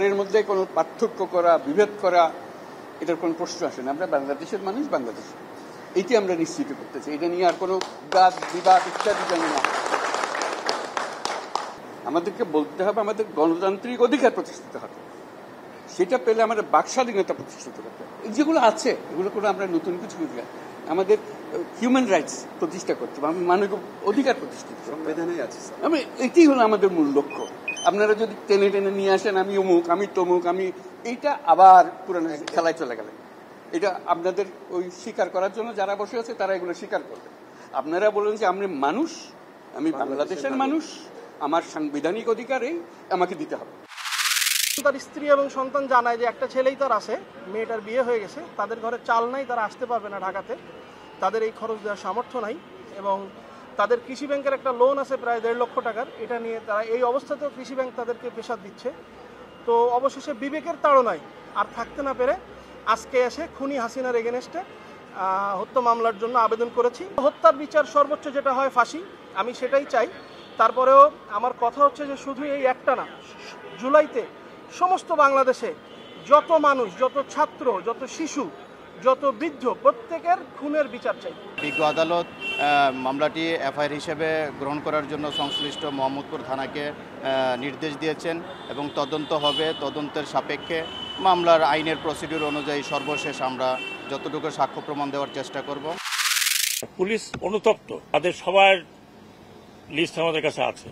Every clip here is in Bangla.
পরিবারের মধ্যে কোনো পার্থক্য করা, বিভেদ করা, এটার কোনো প্রশ্ন আসে না। আমরা বাংলাদেশের মানুষ, বাংলাদেশ, এইটি আমরা নিশ্চিত করতে চাই। এটা নিয়ে আর কোনো বাদ বিবাদ ইত্যাদি জানি না। আমাদেরকে বলতে হবে আমাদের গণতান্ত্রিক অধিকার প্রতিষ্ঠিত হবে, সেটা পেলে আমাদের বাক স্বাধীনতা প্রতিষ্ঠিত করতে হবে। যেগুলো আছে এগুলো করে আমরা নতুন কিছু করি না। আমাদের হিউম্যান রাইটস প্রতিষ্ঠা করতে হবে, মানবিক অধিকার প্রতিষ্ঠিত সংবিধানে আছে। এটি হলো আমাদের মূল লক্ষ্য। আপনারা যদি টেনে টেনে নিয়ে আসেন আমি অমুক, আমি তমুক, আমি এইটা আবার পুরানো খেলায় চলে গেলেন। এটা আপনাদের ওই স্বীকার করার জন্য যারা বসে আছে তারা এগুলো স্বীকার করবে। আপনারা বলেন যে আমি মানুষ, আমি বাংলাদেশের মানুষ, আমার সাংবিধানিক অধিকারেই আমাকে দিতে হবে। তার স্ত্রী এবং সন্তান জানায় যে একটা ছেলেই তার আছে, মেয়েটার বিয়ে হয়ে গেছে, তাদের ঘরে চাল নাই, তারা আসতে পারবে না ঢাকাতে, তাদের এই খরচ দেওয়ার সামর্থ্য নাই, এবং তাদের কৃষি ব্যাংকের একটা লোন আছে প্রায় 1.5 লক্ষ টাকার। এটা নিয়ে তারা এই অবস্থাতেও কৃষি ব্যাংক তাদেরকে প্রেসার দিচ্ছে। তো অবশেষে বিবেকের তাড়নায় আর থাকতে না পেরে আজকে এসে খুনি হাসিনার এগেনস্টে হত্যা মামলার জন্য আবেদন করেছি। হত্যার বিচার সর্বোচ্চ যেটা হয় ফাঁসি, আমি সেটাই চাই। তারপরেও আমার কথা হচ্ছে যে শুধু এই একটা না, জুলাইতে সমস্ত বাংলাদেশে যত মানুষ, যত ছাত্র, যত শিশু, যত বৃদ্ধ, প্রত্যেকের খুনের বিচার চাই। বিজ্ঞ আদালত মামলাটি এফআইআর হিসেবে গ্রহণ করার জন্য সংশ্লিষ্ট মোহাম্মদপুর থানাকে নির্দেশ দিয়েছেন এবং তদন্ত হবে। তদন্তের সাপেক্ষে মামলার আইনের প্রসিডিউর অনুযায়ী সর্বশেষ আমরা যতটুকু সাক্ষ্য প্রমাণ দেওয়ার চেষ্টা করব। পুলিশ অনুতপ্ত, তাদের সবার লিস্ট আমাদের কাছে আছে।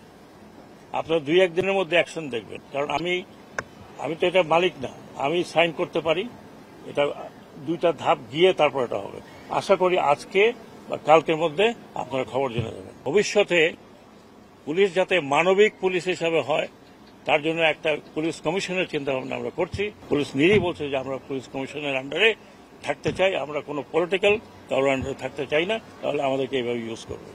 আপনারা 2-1 দিনের মধ্যে অ্যাকশন দেখবেন, কারণ আমি তো এটা মালিক না, আমি সাইন করতে পারি, এটা 2টা ধাপ গিয়ে তারপর এটা হবে। আশা করি আজকে বা কালকের মধ্যে আপনারা খবর জেনে দেবেন। ভবিষ্যতে পুলিশ যাতে মানবিক পুলিশ হিসাবে হয় তার জন্য একটা পুলিশ কমিশনের চিন্তা ভাবনা আমরা করছি। পুলিশ নিজেই বলছে যে আমরা পুলিশ কমিশনের আন্ডারে থাকতে চাই, আমরা কোনো পলিটিক্যাল কারোর আন্ডারে থাকতে চাই না, তাহলে আমাদেরকে এইভাবে ইউজ করবে।